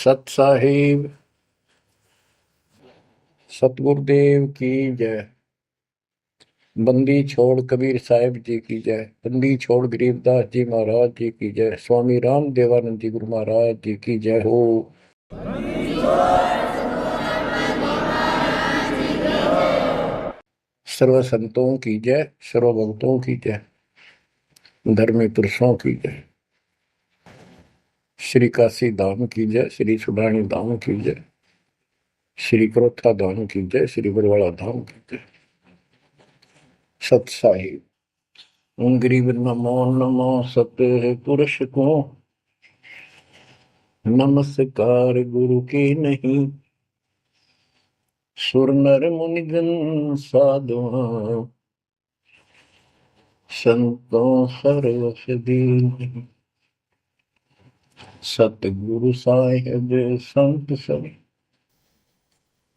सत साहिब सतगुरुदेव की जय। बंदी छोड़ कबीर साहिब जी की जय। बंदी छोड़ गरीबदास जी महाराज जी की जय। स्वामी राम देवानंद जी गुरु महाराज जी की जय हो। सर्व संतों की जय, सर्व भक्तों की जय, धर्मी पुरुषों की जय। श्री काशी धाम की जय, श्री सुडानी धाम की जय, श्री क्रोथा धाम की जय, श्री बरवाड़ा धाम की जय। सत साहिब गरीब नमो नमो सत पुरुष को नमस्कार गुरु की नहीं। सुर नर मुनिजन साधुआ संतों सर्वस दीन। सतगुरु साहिब संत सब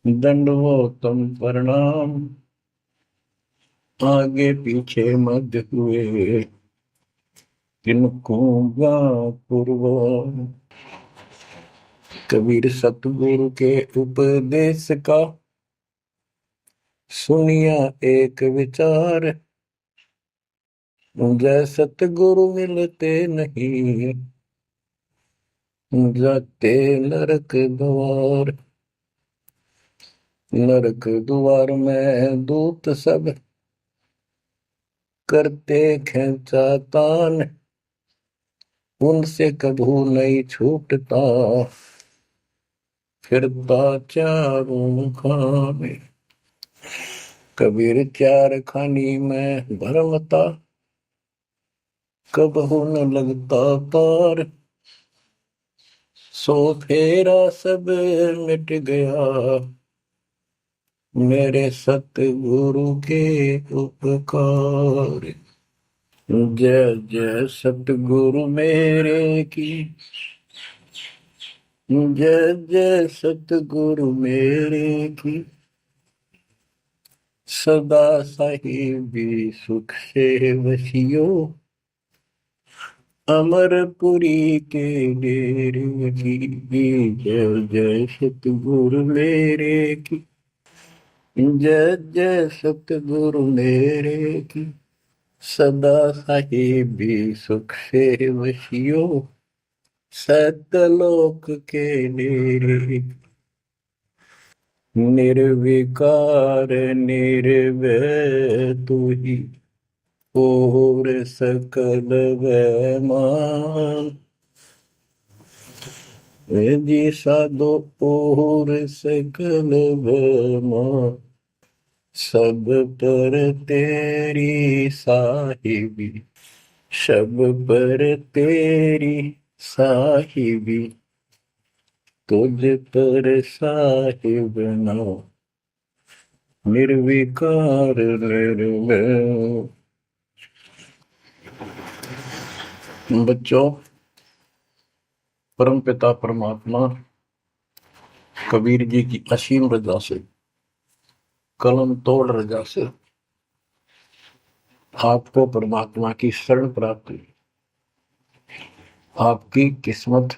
दंडवतम प्रणाम। आगे पीछे मध्य हुए किनको पूर्व। कबीर सतगुरु के उपदेश का सुनिया एक विचार। जय सतगुरु मिलते नहीं जाते नरक द्वार। नरक द्वार में दूत सब करते खेचा तान। उनसे कभू नहीं छूटता फिरता चारों खाने। कबीर चार खानी में भरमता कबहू न लगता पार। सो फेरा सब मिट गया मेरे सतगुरु के उपकार। जय जय सतगुरु मेरे की जय जय सतगुरु मेरे की। सदा साहिबी सुख से वसियो अमरपुरी के डेरे की। जय जय सतगुरु मेरे की जय जय सतगुरु मेरे की। सदा साहिबी सुख से वसियो सतलोक के डेरे। निर्विकार निर्भय तू ही और सकल वैमान। जी साधो और सकल वैमान। सब पर तेरी साहिबी सब पर तेरी साहिबी। तुझ पर साहिब नाम निर्विकार निर्भय। बच्चों, परम पिता परमात्मा कबीर जी की असीम रजा से, कलम तोड़ रजा से आपको परमात्मा की शरण प्राप्त हुई। आपकी किस्मत,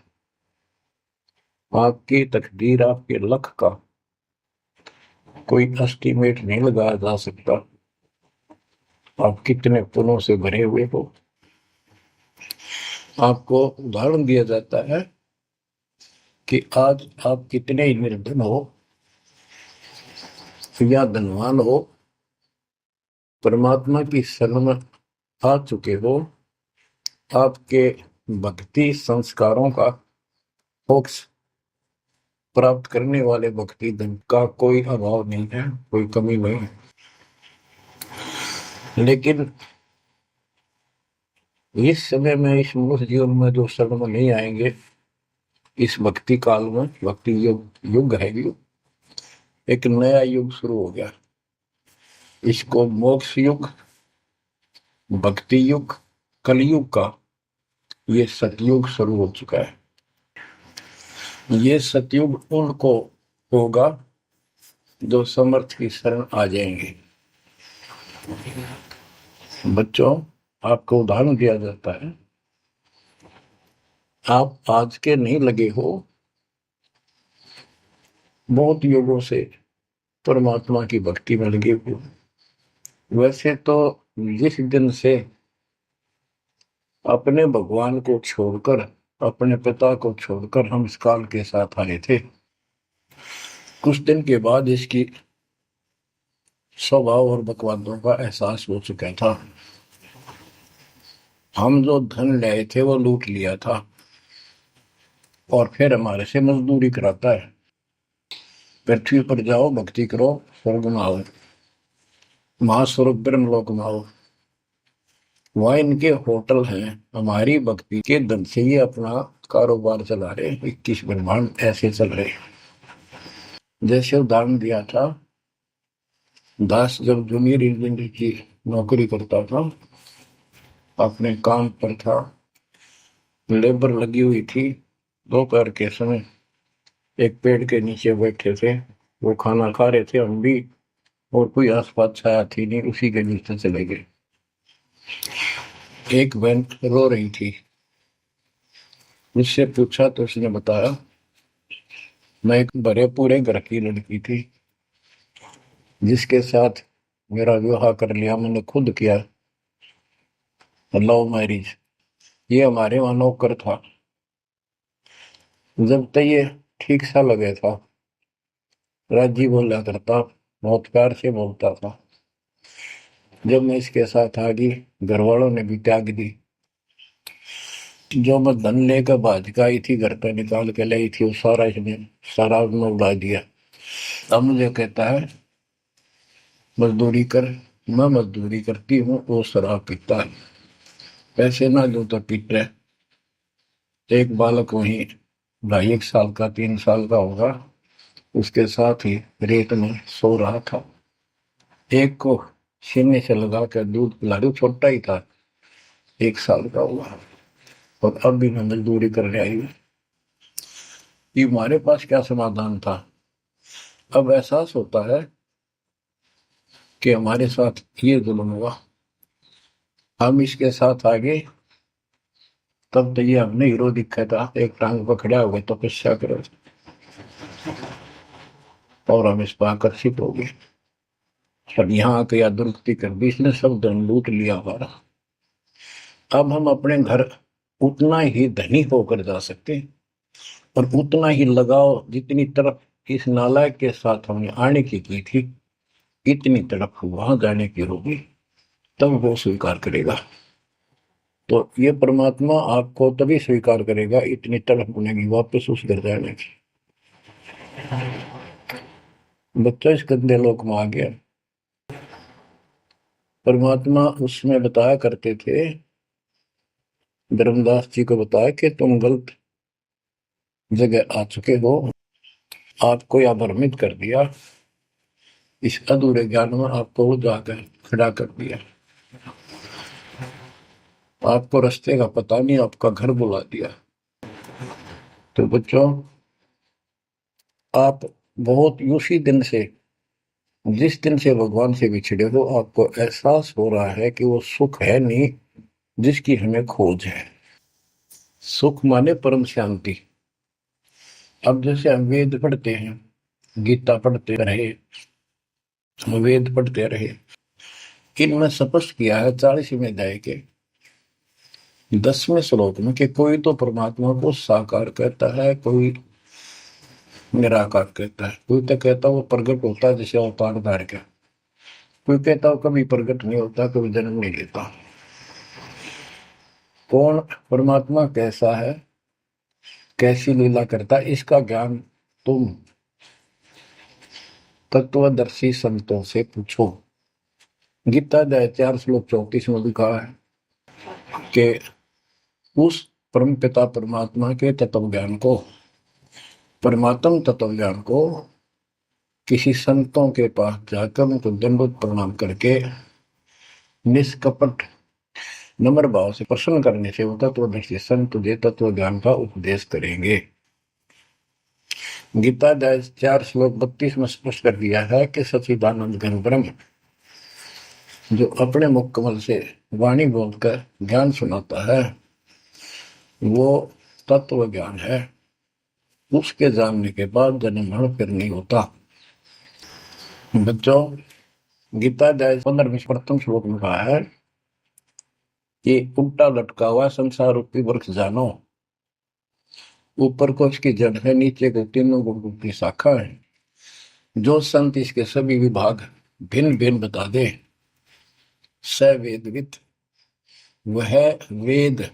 आपकी तकदीर, आपके लक का कोई एस्टीमेट नहीं लगाया जा सकता। आप कितने पुण्यों से भरे हुए हो। आपको उदाहरण दिया जाता है कि आज आप कितने ही निर्धन हो या धनवान हो, परमात्मा की शरण में आ चुके हो। आपके भक्ति संस्कारों का मोक्ष प्राप्त करने वाले भक्ति धन का कोई अभाव नहीं है, कोई कमी नहीं है। लेकिन इस समय में, इस मनुष्य जीवन में जो शरण में नहीं आएंगे, इस भक्ति काल में, भक्ति युग है, एक नया युग शुरू हो गया। इसको मोक्ष युग, भक्ति युग, कलयुग का ये सतयुग शुरू हो चुका है। ये सतयुग उनको होगा जो समर्थ की शरण आ जाएंगे। बच्चों, आपको उदाहरण दिया जाता है, आप आज के नहीं लगे हो बहुत युगों से परमात्मा की भक्ति में लगे हुए। वैसे तो जिस दिन से अपने भगवान को छोड़कर, अपने पिता को छोड़कर हम इस काल के साथ आए थे, कुछ दिन के बाद इसकी स्वभाव और बकवादों का एहसास हो चुका था। हम जो धन लाए थे वो लूट लिया था और फिर हमारे से मजदूरी कराता है। पृथ्वी पर जाओ, भक्ति करो, स्वर्ग में आओ, महास्वर्ग ब्रह्मलोक में आओ। वहाँ इनके होटल हैं, हमारी भक्ति के धन से ये अपना कारोबार चला रहे। 21 ब्रह्मांड ऐसे चल रहे। जैसे उदाहरण दिया था, दास जब जूनियर इंजीनियर की नौकरी करता था, अपने काम पर था, लेबर लगी हुई थी, दोपहर के समय एक पेड़ के नीचे बैठे थे, वो खाना खा रहे थे, हम भी, और कोई आसपास छाया थी नहीं, उसी के नीचे चले गए। एक बहन रो रही थी, उससे पूछा तो उसने बताया, मैं एक बड़े पूरे घर की लड़की थी जिसके साथ मेरा विवाह कर लिया, मैंने खुद किया, लव मैरिज। ये हमारे वहां नौकर था। जब तक ये ठीक सा लगे था, राजी बोला करता, बहुत प्यार से बोलता था। जब मैं इसके साथ आ गई, घर वालों ने भी त्याग दी। जो मैं धन लेकर भाज का आई थी, घर पे निकाल के लाई थी, वो सारा इसने सारा उसने उड़ा दिया। अब मुझे कहता है मजदूरी कर। मैं मजदूरी करती हूँ, वो शराब पीता है, पैसे ना दो तो पीट रहे। एक बालक वहीं 2.5 साल का, 3 साल का होगा, उसके साथ ही रेत में सो रहा था। एक को सीने से लगा कर दूध पिला रही, छोटा ही था, 1 साल का हुआ, और अब भी मैं मजदूरी करने आई हूँ। ये हमारे पास क्या समाधान था? अब एहसास होता है कि हमारे साथ ये जुल्म हुआ, हम इसके साथ आगे, तब तो ये हमने हीरो दिखा था, एक टांग पर खड़ा हो गए तपस्या करो, और हम इस पर आकर्षित हो गए। और यहाँ आके या दुरुक्ति कर दी, इसने सब धन लूट लिया हमारा। अब हम अपने घर उतना ही धनी होकर जा सकते हैं, और उतना ही लगाव जितनी तरफ इस नालायक के साथ हमने आने की थी, इतनी तरफ वहां जाने की होगी, तब वो स्वीकार करेगा। तो ये परमात्मा आपको तभी स्वीकार करेगा, इतनी तड़प बनेगी वापस उस घर जाने की। बच्चा इस गंदे लोक में आ गया। परमात्मा उसमें बताया करते थे, धर्मदास जी को बताया कि तुम गलत जगह आ चुके हो, आपको यह भ्रमित कर दिया, इस अधूरे ज्ञान में आपको वो जाकर खड़ा कर दिया, आपको रास्ते का पता नहीं, आपका घर बुला दिया। तो बच्चों, आप बहुत उसी दिन से, जिस दिन से भगवान से बिछड़े हो, आपको एहसास हो रहा है कि वो सुख है नहीं जिसकी हमें खोज है। सुख माने परम शांति। अब जैसे हम वेद पढ़ते हैं, गीता पढ़ते रहे, वेद पढ़ते रहे, इनमें स्पष्ट किया है 40वें अध्याय के 10वें श्लोक में कि कोई तो परमात्मा को साकार कहता है, कोई निराकार कहता है, कोई तो कहता है वो प्रकट होता है जैसे अवतार धार का, कोई कहता है कभी प्रकट नहीं होता, कभी जन्म नहीं लेता। कौन परमात्मा कैसा है, कैसी लीला करता है, इसका ज्ञान तुम तत्वदर्शी संतों से पूछो। गीता अध्याय 4 श्लोक 34 में लिखा है कि उस परम पिता परमात्मा के तत्व ज्ञान को, परमात्म तत्व ज्ञान को किसी संतों के पास जाकर उनको दंडवत प्रणाम करके निष्कपट नम्र भाव से प्रसन्न करने से वो तत्वदर्शी संत तुझे तत्व ज्ञान का उपदेश करेंगे। गीता अध्याय 4 श्लोक 32 में स्पष्ट कर दिया है कि सच्चिदानंद घन ब्रह्म जो अपने मुख कमल से वाणी बोलकर ज्ञान सुनाता है, वो तत्व ज्ञान है। उसके जानने के बाद जन्म मरण फिर नहीं होता। बच्चों, गीता अध्याय 15 में प्रथम श्लोक में कहा है कि उल्टा लटका हुआ संसार रूपी वृक्ष जानो, ऊपर को इसकी जड़ है, नीचे को तीनों गुण की शाखा है। जो संत इसके सभी विभाग भिन्न भिन्न बता दे, स वेदविद, वह वेद,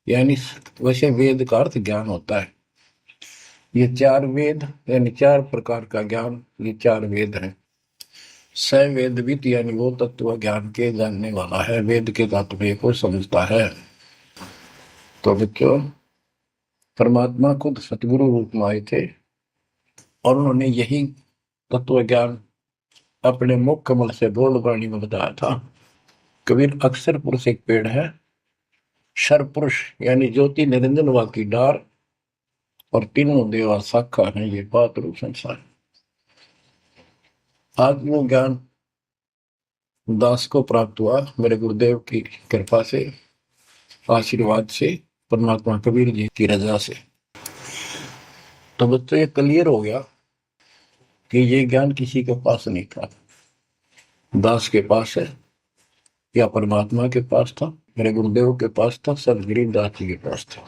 यानी वैसे वेद का अर्थ ज्ञान होता है। ये चार वेद यानी चार प्रकार का ज्ञान, ये चार वेद हैं। स वेदविद यानी वो तत्व ज्ञान के जानने वाला है, वेद के तात्पर्य को समझता है। तो बच्चों, परमात्मा खुद सतगुरु रूप में आए थे और उन्होंने यही तत्व ज्ञान अपने मुख कमल से बोल वाणी में बताया था। कबीर अक्षर पुरुष एक पेड़ है, शर पुरुष यानी ज्योति निरंजन वा की डार, और तीनों देवा शाखा है, ये बात रूप संसार। आज वो ज्ञान दास को प्राप्त हुआ मेरे गुरुदेव की कृपा से, आशीर्वाद से, परमात्मा कबीर जी की रजा से। तो बच्चों, ये क्लियर हो गया कि ये ज्ञान किसी के पास नहीं था, दास के पास है या परमात्मा के पास था, मेरे गुरुदेव के पास था, सदगिरी दास जी के पास था।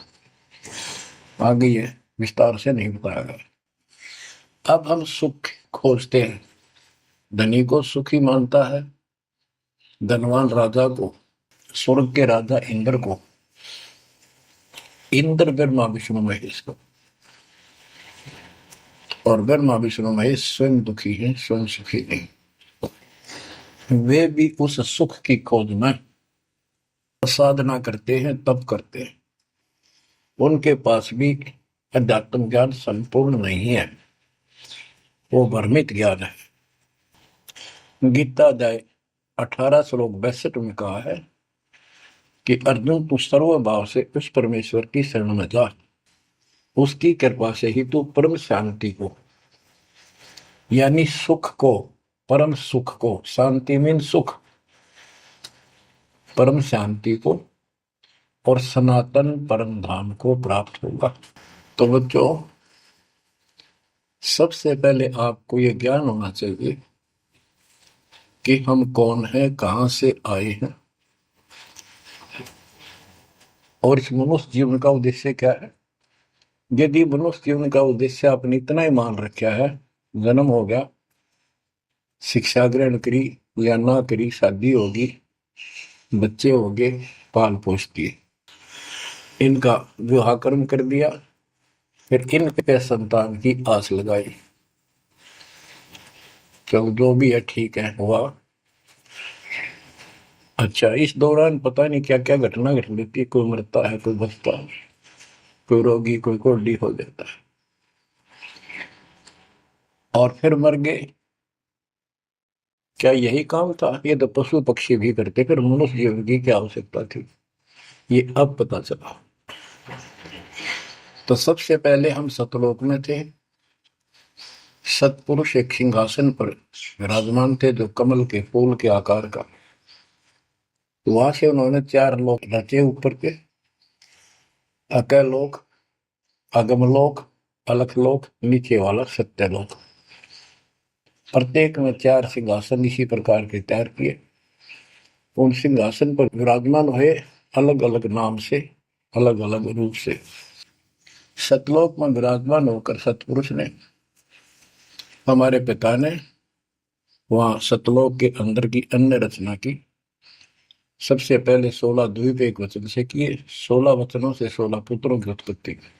आगे ये विस्तार से नहीं बताया गया। अब हम सुख खोजते हैं। धनी को सुखी मानता है, धनवान राजा को, स्वर्ग के राजा इंद्र को, इंद्र ब्रह्मा विष्णु महेश को, और ब्रह्मा विष्णु महेश स्वयं दुखी है, स्वयं सुखी नहीं। वे भी उस सुख की खोज में साधना करते हैं, तप करते हैं। उनके पास भी अध्यात्म ज्ञान संपूर्ण नहीं है, वो भ्रमित ज्ञान है। गीता अध्याय 18 श्लोक 62 में कहा है कि अर्जुन, तू सर्व भाव से उस परमेश्वर की शरण में जा, उसकी कृपा से ही तू परम शांति को, यानी सुख को, परम सुख को, शांति मीन सुख, परम शांति को और सनातन परम धाम को प्राप्त होगा। तो बच्चों, सबसे पहले आपको यह ज्ञान होना चाहिए कि हम कौन हैं, कहां से आए हैं, और इस मनुष्य जीवन का उद्देश्य क्या है। यदि मनुष्य जीवन का उद्देश्य आपने इतना ही मान रखा है, जन्म हो गया, शिक्षा ग्रहण करी या ना करी, शादी होगी, बच्चे होंगे, पाल पोष किए, इनका विवाह कर्म कर दिया, फिर इनके संतान की आस लगाई, चलो जो भी है ठीक है, हुआ। अच्छा, इस दौरान पता नहीं क्या क्या घटना घट लेती है, कोई मरता है, कोई बचता है, कोई रोगी, कोई कोल्डी हो जाता है, और फिर मर गए। क्या यही काम था? ये तो पशु पक्षी भी करते, फिर मनुष्य जीवन की क्या आवश्यकता थी, ये अब पता चला। तो सबसे पहले हम सतलोक में थे, सतपुरुष एक सिंहासन पर विराजमान थे जो कमल के फूल के आकार का। वहां से उन्होंने चार लोक रचे ऊपर के, अकलोक, अगमलोक, अलखलोक, नीचे वाला सत्यलोक। प्रत्येक में चार सिंहासन इसी प्रकार के तैयार किए। उन सिंहासन पर विराजमान हुए अलग अलग नाम से, अलग अलग रूप से। सतलोक में विराजमान होकर सतपुरुष ने, हमारे पिता ने वहां सतलोक के अंदर की अन्य रचना की। सबसे पहले 16 द्वीप एक वचन से किए, 16 वचनों से 16 पुत्रों की उत्पत्ति की।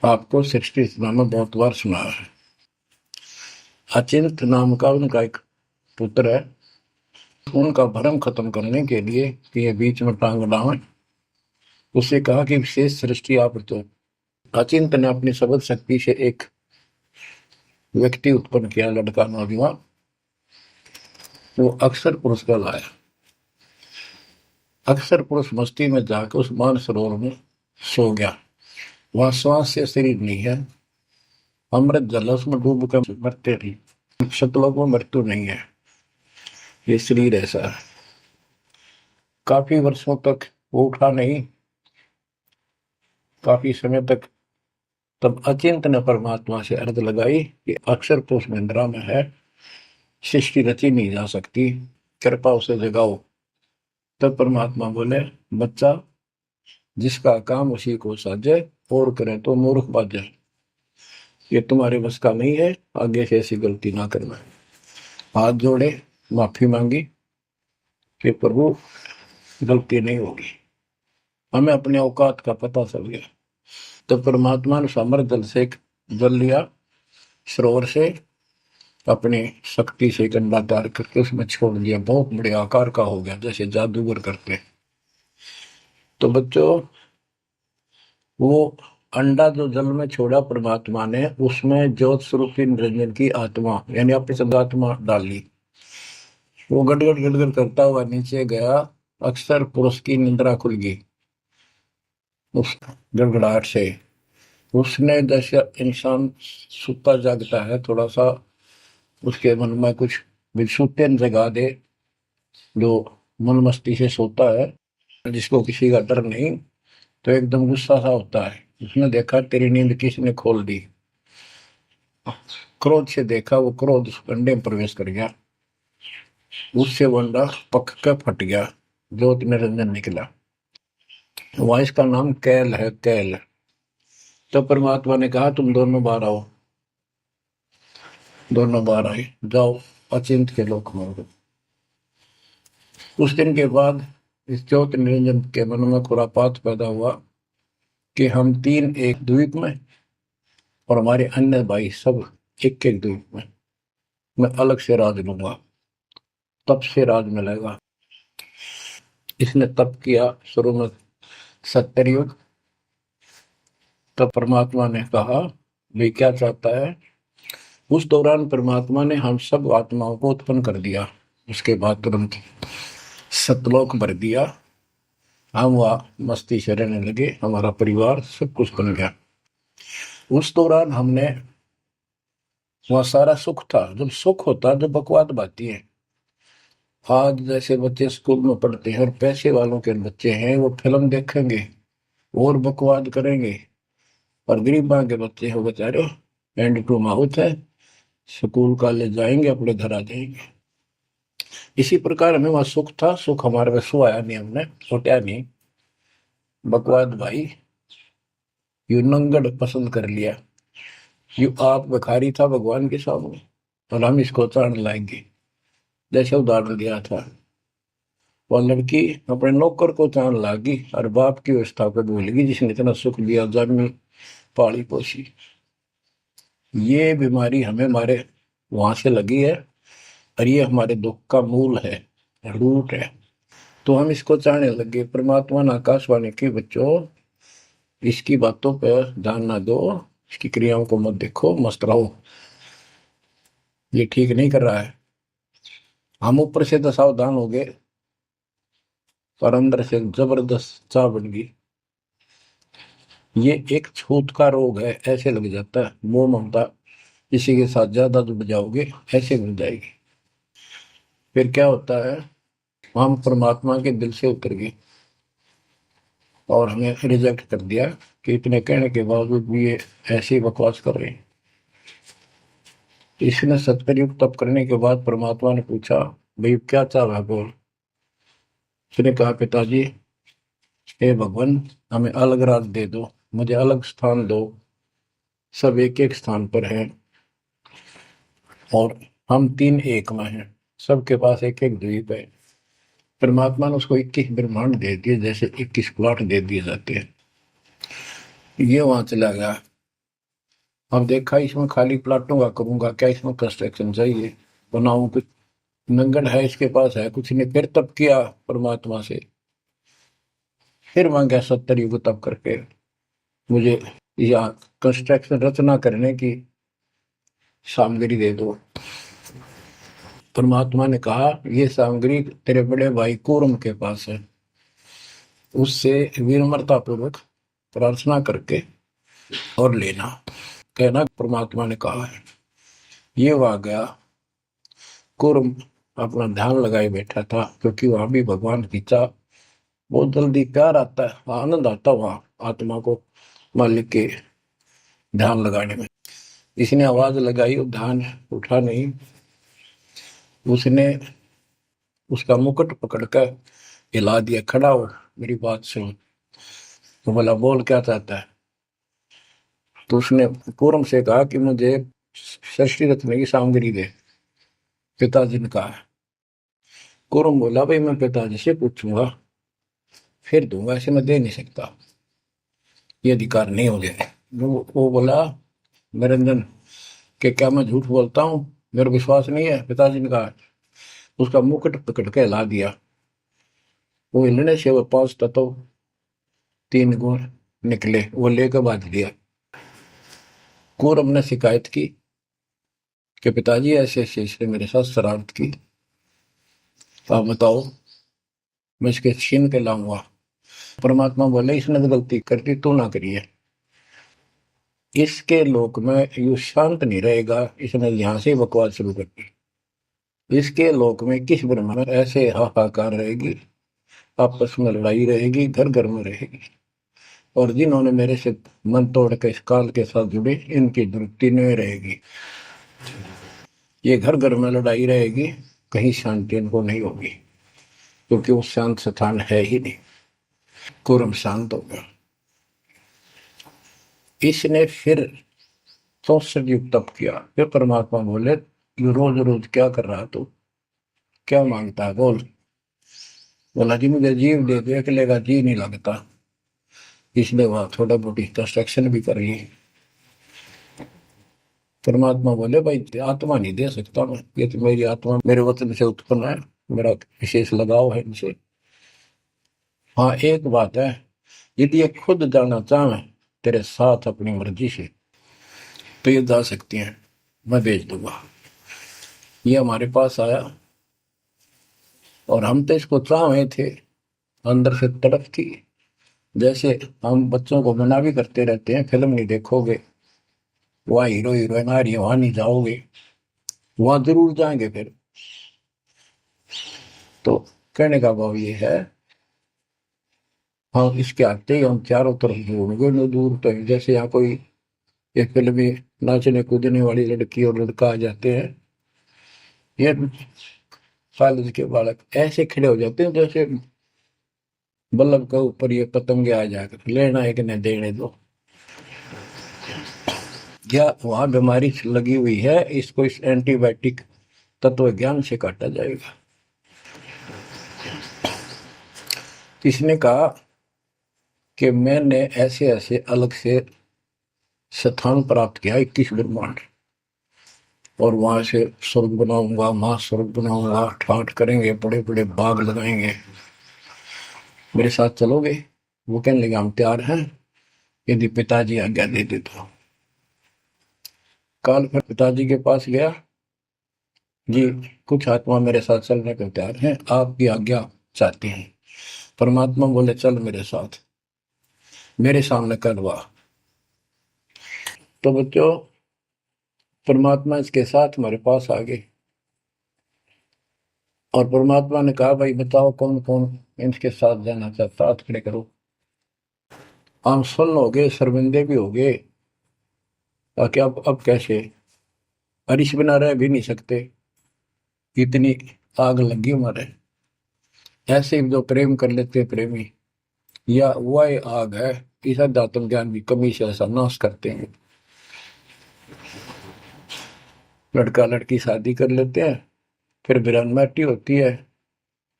आपको सृष्टि में बहुत बार सुना है। अचिंत नाम का उनका एक पुत्र है, उनका भ्रम खत्म करने के लिए कि ये बीच में टांग डावे, उसे कहा कि विशेष सृष्टि आप तो। अचिंत ने अपनी शब्द शक्ति से एक व्यक्ति उत्पन्न किया, लड़का नौजवान, वो अक्षर पुरुष का लाया। अक्षर पुरुष मस्ती में जाकर उस मान सरोवर में सो गया। वहां श्वास से शरीर नहीं है, अमृत जल उसमें डूब कर मरते नहीं, सतलोक में मृत्यु नहीं है, ये शरीर ऐसा है। काफी वर्षों तक वो उठा नहीं, काफी समय तक। तब अचिंत ने परमात्मा से अर्ज लगाई कि अक्षर पुरुष निंद्रा में है, सृष्टि रची नहीं जा सकती, कृपा उसे जगाओ। तब परमात्मा बोले, बच्चा, जिसका काम उसी को साजे, और करें तो मूर्ख बाजे। ये तुम्हारे बस का नहीं है, आगे से ऐसी गलती ना करना। हाथ जोड़े, माफी मांगी कि प्रभु गलती नहीं होगी, हमें अपने औकात का पता चल गया। तो परमात्मा ने समर जल से जल लिया, सरोवर से अपनी शक्ति से कंडा तैयार करके उसमें छोड़ दिया। बहुत बड़े आकार का हो गया, जैसे जादूगर करते। तो बच्चों, वो अंडा जो जल में छोड़ा परमात्मा ने, उसमें ज्योत स्वरूपी निरंजन की आत्मा यानी अपनी सदात्मा डाली। वो गड़गड़ गड़गड़ करता हुआ नीचे गया, अक्सर पुरुष की निंद्रा खुल गई उस गड़गड़ाहट से। उसने, जैसे इंसान सुता जागता है, थोड़ा सा उसके मन में कुछ विक्षुप्तन जगा दे, जो मन मस्ती से सोता है, जिसको किसी का डर नहीं, तो एकदम गुस्सा सा होता है। उसने देखा तेरी नींद किसने खोल दी, क्रोध से देखा, वो क्रोध उस अंडे में प्रवेश कर गया, उससे वो अंडा पक कर फट गया, ज्योत निरंजन निकला। वहां इसका नाम कैल है, कैल। तो परमात्मा ने कहा, तुम दोनों बाहर आओ। दोनों बाहर आए, जाओ अचिंत के लोक में। उस दिन के बाद इस ज्योति निरंजन के मन में खुरापात पैदा हुआ कि हम तीन एक द्वीप में, और हमारे अन्य भाई सब एक एक द्वीप में। मैं अलग से राज लूंगा, तप से राज मिलेगा। इसने तप किया शुरू में, सत्तर युग। तब परमात्मा ने कहा, भाई क्या चाहता है। उस दौरान परमात्मा ने हम सब आत्माओं को उत्पन्न कर दिया। उसके बाद तुरंत सतलोक भर दिया, हम वहाँ मस्ती से रहने लगे, हमारा परिवार सब कुछ बन गया। उस दौरान हमने, वहाँ सारा सुख था। जब सुख होता, जब बकवाद बाती है। आज जैसे बच्चे स्कूल में पढ़ते हैं और पैसे वालों के बच्चे हैं, वो फिल्म देखेंगे और बकवाद करेंगे, और गरीबां के बच्चे हो बेचारे हैंड टू माउथ है, स्कूल कॉलेज जाएंगे, अपने घर आ जाएंगे। इसी प्रकार हमें वहां सुख था, सुख हमारे में सोया नहीं, हमने सोटा नहीं। बकवाद भाई यू नंगड़ पसंद कर लिया, यू आप भिखारी था भगवान के सामने, और हम इसको चाण लाएंगे। जैसे उदाहरण दिया था, वह लड़की अपने नौकर को चाण लागी और बाप की व्यवस्था को भूलेगी, जिसने इतना सुख दिया, जन्मी पाली पोसी। ये बीमारी हमें हमारे वहां से लगी है, और ये हमारे दुख का मूल है, रूट है। तो हम इसको चाहने लगे। परमात्मा ने आकाशवाणी की, बच्चों इसकी बातों पर ध्यान ना दो, इसकी क्रियाओं को मत देखो, मस्त रहो, ये ठीक नहीं कर रहा है। हम ऊपर से तो सावधान हो गए, पर अंदर से जबरदस्त चाह बन गई। ये एक छूत का रोग है, ऐसे लग जाता है, मोह ममता किसी के साथ ज्यादा जुड़ जाओगे, ऐसे मिल जाएगी। फिर क्या होता है, हम परमात्मा के दिल से उतर गए और हमें रिजेक्ट कर दिया कि इतने कहने के बावजूद भी ये ऐसी बकवास कर रहे हैं। इसने सत्कर्युग तप करने के बाद परमात्मा ने पूछा, भाई क्या चाह रहा है, बोल। उसने कहा, पिताजी, हे भगवान, हमें अलग राज दे दो, मुझे अलग स्थान दो, सब एक एक स्थान पर हैं, और हम तीन एक में हैं, सबके पास एक एक द्वीप है। परमात्मा ने उसको 21 ब्रह्मांड दे दिए, जैसे 21 प्लॉट दे दिए जाते हैं। ये वहां चला गया। अब देखा, इसमें खाली प्लाटों का करूंगा क्या, इसमें कंस्ट्रक्शन चाहिए, बनाऊं कुछ। नंगन है, इसके पास है कुछ नहीं। फिर तप किया परमात्मा से, फिर मांगा 70 युग तप करके, मुझे यहाँ कंस्ट्रक्शन रचना करने की सामग्री दे दो। परमात्मा ने कहा, ये सामग्री तेरे बड़े भाई कूर्म के पास है, उससे विनम्रता पूर्वक प्रार्थना करके और लेना। कहना परमात्मा ने कहा है। ये वहां गया, कूर्म अपना ध्यान लगाए बैठा था, क्योंकि वहां भी भगवान की चाह, बहुत जल्दी प्यार आता है, आनंद आता वहां आत्मा को। मालिक के ध्यान लगाने में। इसने आवाज लगाई और ध्यान उठा नहीं। उसने उसका मुकुट पकड़कर हिला दिया, खड़ा हो मेरी बात सुन। तो बोला बोल क्या चाहता है। तो उसने पूरम से कहा कि मुझे षष्ठी रत्न की सामग्री दे, पिताजी ने कहा। कुरम बोला भाई मैं पिताजी से पूछूंगा फिर दूंगा, ऐसे मैं दे नहीं सकता, ये अधिकार नहीं हो गया। वो बोला निरंजन कि क्या मैं झूठ बोलता हूँ, मेरा विश्वास नहीं है। पिताजी ने कहा। उसका मुकुट पकड़ के हिला दिया। वो हिलने से वो 5 तत्व 3 गुण निकले, वो लेकर बांध दिया। कुरम ने शिकायत की कि पिताजी ऐसे ऐसे इसने मेरे साथ शरारत की, आप बताओ मैं इसके छीन के लाऊंगा। परमात्मा बोले इसने तो गलती करती, तू ना करिए। इसके लोक में यू शांत नहीं रहेगा, इसने यहां से बकवास शुरू कर दी। इसके लोक में किस ब्रह्म में ऐसे हाहाकार रहेगी, आपस में लड़ाई रहेगी, घर घर में रहेगी। और जिन्होंने मेरे से मन तोड़ के इस काल के साथ जुड़े, इनकी तृप्ति नहीं रहेगी। ये घर घर में लड़ाई रहेगी, कहीं शांति इनको नहीं होगी, क्योंकि वो शांत स्थान है ही नहीं। कुरम शांत हो गया। इसने फिर 64 युग तप किया। फिर परमात्मा बोले ये रोज रोज क्या कर रहा तू, क्या मांगता है बोल। बोला जी मुझे जीव दे दे, अकेले का जी नहीं लगता, इसलिए वहां थोड़ा मोटी कंस्ट्रक्शन भी कर रही है। परमात्मा बोले भाई आत्मा नहीं दे सकता मैं, ये तो मेरी आत्मा मेरे वतन से उत्पन्न है, मेरा विशेष लगाव है इनसे। हाँ एक बात है, यदि ये खुद जाना चाहे तेरे साथ अपनी मर्जी से तो ये जा सकती हैं, मैं भेज दूंगा। ये हमारे पास आया और हम तो इसको चाह रहे थे, अंदर से तड़प थी। जैसे हम बच्चों को मना भी करते रहते हैं, फिल्म नहीं देखोगे, वहाँ हीरो हीरोइन आ रही है वहां नहीं जाओगे, वहां जरूर जाएंगे फिर। तो कहने का भाव ये है, हाँ इसके आते ही हम चारों तरफ ढूंढोगे न दूर तो जैसे यहाँ कोई एक फिल्म में नाचने कूदने वाली लड़की और लड़का आ जाते हैं, ये कॉलेज के बालक ऐसे खड़े हो जाते हैं जैसे बल्लभ के ऊपर ये पतंगे आ जाकर लेना है कि नहीं देने दो। या वहां बीमारी लगी हुई है, इसको इस एंटीबायोटिक तत्व ज्ञान से काटा जाएगा। इसने कहा कि मैंने ऐसे ऐसे अलग से स्थान प्राप्त किया 21 ब्रह्मांड, और वहां से स्वर्ग बनाऊंगा, महास्वर्ग बनाऊंगा, ठाठ करेंगे, बड़े बड़े बाग लगाएंगे, मेरे साथ चलोगे। वो कहने लगे हम तैयार हैं, यदि पिताजी आज्ञा दे दे तो। काल फिर पिताजी के पास गया, जी कुछ आत्मा मेरे साथ चलने को तैयार हैं, आपकी आज्ञा चाहते हैं। परमात्मा बोले चल मेरे साथ, मेरे सामने करवा। तो बच्चों परमात्मा इसके साथ हमारे पास आ गए और परमात्मा ने कहा भाई बताओ कौन कौन इनके साथ जाना चाहता, हाथ खड़े करो। हम सुन हो गए, शर्मिंदे भी हो गए, ताकि अब कैसे अरिश बिना रह भी नहीं सकते, इतनी आग लगी हमारे। ऐसे ही जो प्रेम कर लेते हैं प्रेमी, या वह आग है, इस अध्यात्म ज्ञान की कमी से ऐसा नाश करते हैं। लड़का लड़की शादी कर लेते हैं, फिर वीरानमाटी होती है,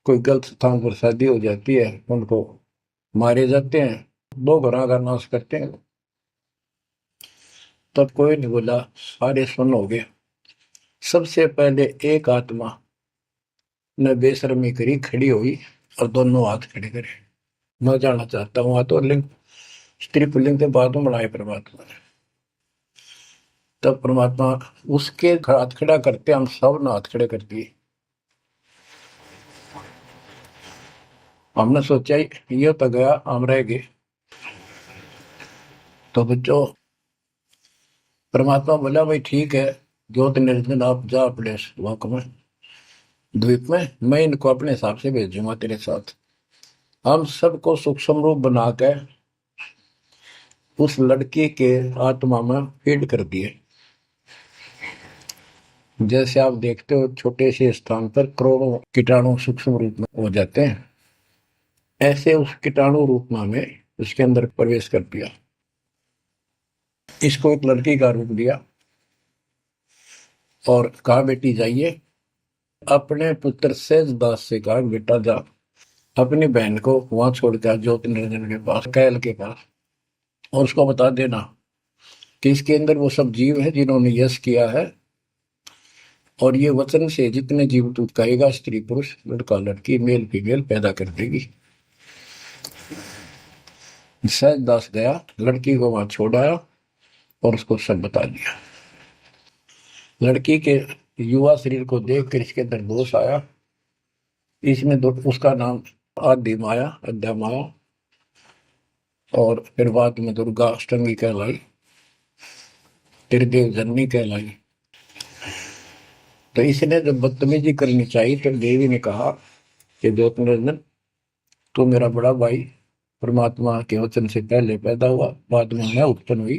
कोई गलत स्थान पर शादी हो जाती है, उनको मारे जाते हैं, 2 घरों का नाश करते हैं। तब कोई नहीं बोला, सारे सुन हो गए। सबसे पहले एक आत्मा ने बेशर्मी करी, खड़ी हुई और दोनों हाथ खड़े करे, मैं जाना चाहता हूँ। हाथ और लिंग स्त्री पुल्लिंग के बाद में बनाए परमात्मा ने। तब परमात्मा उसके हाथ खड़ा करते, हम सब ने हाथ खड़े कर दिए। हमने सोचा ये तो गया, हम रह गए। तो बच्चों परमात्मा बोला भाई ठीक है, ज्योत निरंजन आप जा अपने लोक में द्वीप में, मैं इनको अपने हिसाब से भेजूंगा तेरे साथ। हम सबको सूक्ष्म रूप बना के उस लड़की के आत्मा में फीड कर दिए। जैसे आप देखते हो छोटे से स्थान पर करोड़ों कीटाणु सूक्ष्म रूप में हो जाते हैं, ऐसे उस कीटाणु रूप में उसके अंदर प्रवेश कर दिया। इसको एक लड़की का रूप दिया और कहा बेटी जाइए, अपने पुत्र सेजदास से कहा बेटा जा अपनी बहन को वहां छोड़ कर ज्योति निरंजन के पास, कैल के पास, और उसको बता देना कि इसके अंदर वो सब जीव है जिन्होंने यश किया है, और ये वचन से जितने जीव तू कहेगा स्त्री पुरुष लड़का लड़की मेल फीमेल पैदा कर देगी। सहजदास गया, लड़की को वहां छोड़ आया और उसको सब बता दिया। लड़की के युवा शरीर को देख कर इसके अंदर दोष आया। इसमें उसका नाम आदि माया, अद्या माया, और फिर बाद में दुर्गा अष्टंगी कहलाई, त्रिदेव जननी कहलाई। तो इसने जब बदतमीजी करनी चाहिए तो देवी ने कहा कि ज्योति निरंजन तू मेरा बड़ा भाई परमात्मा के वचन से पहले पैदा हुआ, बाद में मैं उत्पन्न हुई,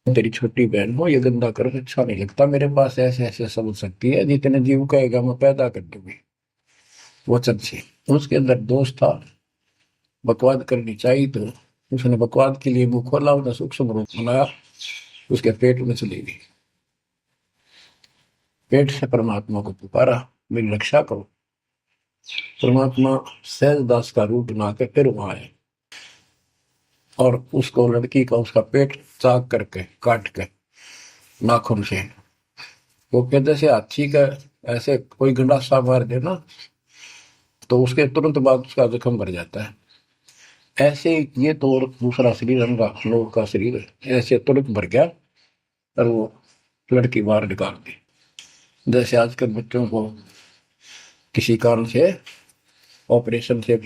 तेरी छोटी बहन हो, ये गंदा कर अच्छा नहीं लगता, मेरे पास ऐसे ऐसे समझ सकती है, जितने जीव कहेगा मैं पैदा कर दूंगी वचन से। उसके अंदर दोष था, बकवाद करनी चाहिए तो उसने बकवाद के लिए मुंह खोला, उसने सूक्ष्म रूप बनाया, उसके पेट में चली गई। पेट से परमात्मा को पुकारा मेरी रक्षा करो। परमात्मा सहजदास का रूप बना के फिर वहां आए और उसको लड़की का उसका पेट चाक करके काट के नाखून से, वो कहते से हाथी का ऐसे कोई गंडासा मार देना तो उसके तुरंत बाद उसका जख्म भर जाता है, ऐसे ये तो और दूसरा शरीर हमारा लोग का शरीर ऐसे तुरंत भर गया और वो लड़की बाहर निकाल दी। जैसे आजकल बच्चों को किसी कारण से ऑपरेशन से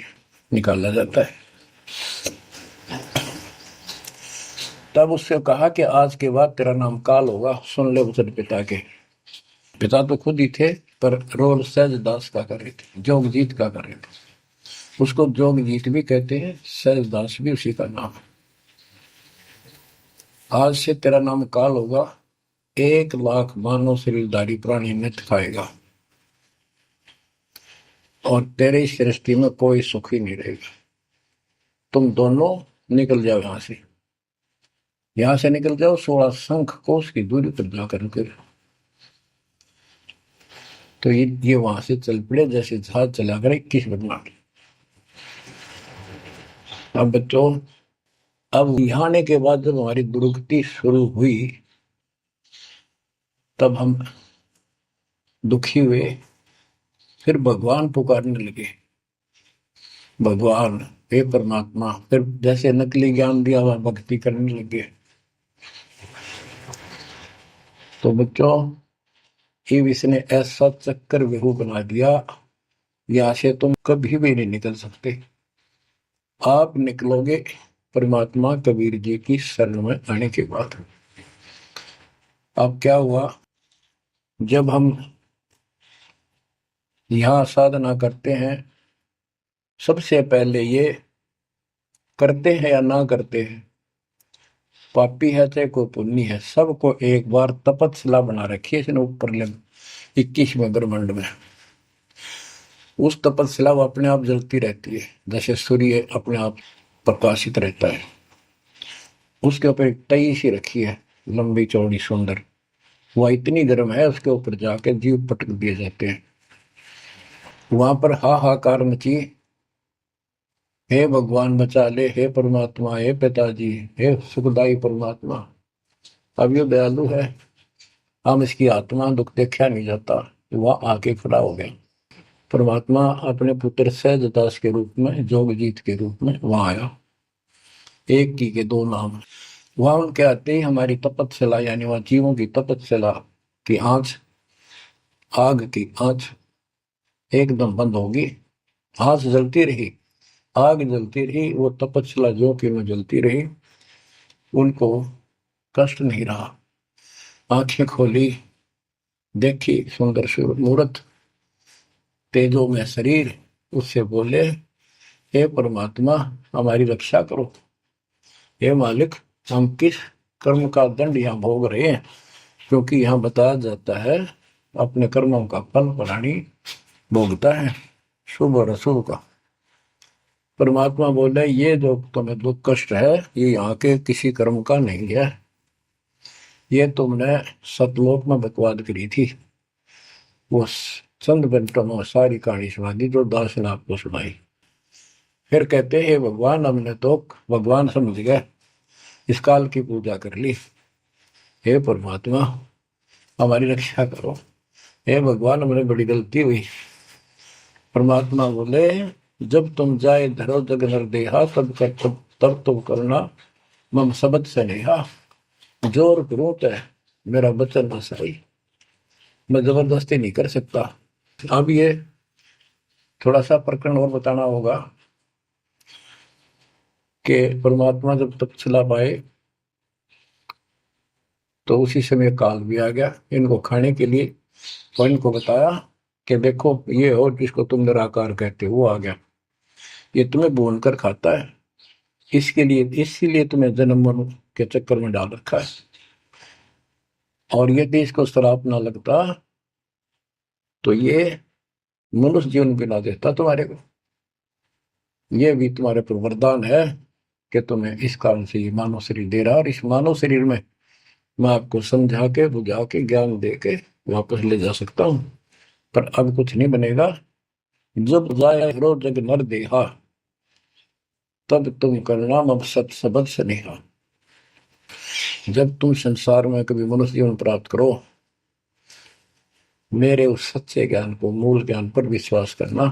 निकाला जाता है। तब उससे कहा कि आज के बाद तेरा नाम काल होगा, सुन ले वचन पिता के। पिता तो खुद ही थे पर रोल सहजदास का कर रहे थे, जोगजीत का कर रहे थे। उसको जोगजीत भी कहते हैं, सहजदास भी उसी का नाम है। आज से तेरा नाम काल होगा, 1,00,000 मानव शरीरधारी प्राणी नित्य खाएगा और तेरे इस सृष्टि में कोई सुख ही नहीं रहेगा। तुम दोनों निकल जाओ यहां से निकल जाओ, 16 शंख कोस की दूरी पर जाकर रुके। तो ये वहां से चल पड़े जैसे जहाज चला कर 21 ब्रह्मांड। अब बच्चों, अब यहाँ आने के बाद जब हमारी दुर्गति शुरू हुई तब हम दुखी हुए, फिर भगवान पुकारने लगे, भगवान हे परमात्मा। फिर जैसे नकली ज्ञान दिया हुआ भक्ति करने लगे। तो बच्चों, ये इसने ऐसा चक्कर व्यू बना दिया, यहाँ से तुम कभी भी नहीं निकल सकते। आप निकलोगे परमात्मा कबीर जी की शरण में आने के बाद। अब क्या हुआ, जब हम यहाँ साधना करते हैं, सबसे पहले ये करते हैं या ना करते हैं, पापी है चाहे कोई पुण्य है, सबको एक बार तपस्या बना रखी है इसने ऊपर 21वें ब्रह्मांड में। उस तपस्या वो अपने आप जलती रहती है, जैसे सूर्य अपने आप प्रकाशित रहता है। उसके ऊपर एक तई सी रखी है, लंबी चौड़ी सुंदर, वह इतनी गर्म है उसके ऊपर जाके जीव पटक दिए जाते हैं। वहां पर हाहाकार मची, हे भगवान बचा ले, हे परमात्मा, हे पिताजी, हे सुखदाई परमात्मा। अब ये दयालु है, हम इसकी आत्मा दुख देखा नहीं जाता। वह आके खड़ा हो गया। परमात्मा अपने पुत्र सहजदास के रूप में, जोगजीत के रूप में वहां आया। एक की के दो नाम। वहां उनके आते ही हमारी तपस्या, यानी वहां जीवों की तपस्या की आंच, आग की आंच एकदम बंद होगी। आंच जलती रही, आग जलती रही, वो तपस्या जो कि में जलती रही, उनको कष्ट नहीं रहा। आंखें खोली, देखी सुंदर मूर्त, तेजो में शरीर, उससे बोले हे परमात्मा हमारी रक्षा करो, हे मालिक हम किस कर्म का दंड यहाँ भोग रहे हैं, क्योंकि यहाँ बताया जाता है अपने कर्मों का फल प्राणी भोगता है, शुभ और अशुभ का। परमात्मा बोले ये जो तुम्हें दुख कष्ट है ये यहाँ के किसी कर्म का नहीं है, ये तुमने सतलोक में बकवाद करी थी। वो चंद मिनटों में सारी कहानी सुना दी जो दास ने आपको सुनाई। फिर कहते हैं भगवान हमने तो भगवान समझ गए, इस काल की पूजा कर ली, हे परमात्मा हमारी रक्षा करो, हे भगवान हमने बड़ी गलती हुई। परमात्मा बोले जब तुम जाए धरो जग नर देहा तब तुम करना मम शब्द से नेहा, जोर करूं है मेरा वचन न सही, मैं जबरदस्ती नहीं कर सकता। अब ये थोड़ा सा प्रकरण और बताना होगा कि परमात्मा जब तपस्या पाए तो उसी समय काल भी आ गया इनको खाने के लिए, और इनको बताया कि देखो ये हो जिसको तुम निराकार कहते हो वो आ गया, ये तुम्हें भून कर खाता है, इसके लिए इसीलिए तुम्हें जन्म मरण के चक्कर में डाल रखा है, और यदि इसको श्राप ना लगता तो ये मनुष्य जीवन भी ना देता तुम्हारे को। ये भी तुम्हारे पर वरदान है कि तुम्हें इस कारण से ये मानव शरीर दे रहा है, और इस मानव शरीर में मैं आपको समझा के बुझा के ज्ञान दे के वापस ले जा सकता हूँ, पर अब कुछ नहीं बनेगा। जब जाए रो जग नर देहा तब तुम करना मब सत सबद स्नेहा। जब तुम संसार में कभी मनुष्य जीवन प्राप्त करो, मेरे उस सच्चे ज्ञान को मूल ज्ञान पर विश्वास करना,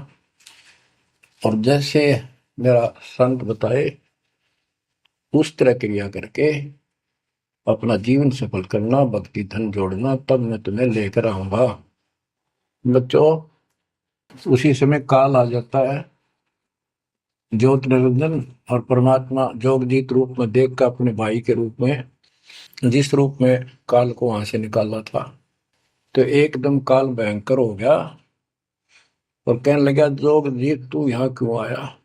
और जैसे मेरा संत बताए उस तरह क्रिया करके अपना जीवन सफल करना, भक्ति धन जोड़ना, तब मैं तुम्हें लेकर आऊंगा। बच्चों उसी समय काल आ जाता है, ज्योत निरंजन और परमात्मा जोगजीत रूप में देख कर अपने भाई के रूप में, जिस रूप में काल को वहां से निकाला था, तो एकदम काल भयंकर हो गया और कहने लगा जोगजीत तू यहाँ क्यों आया।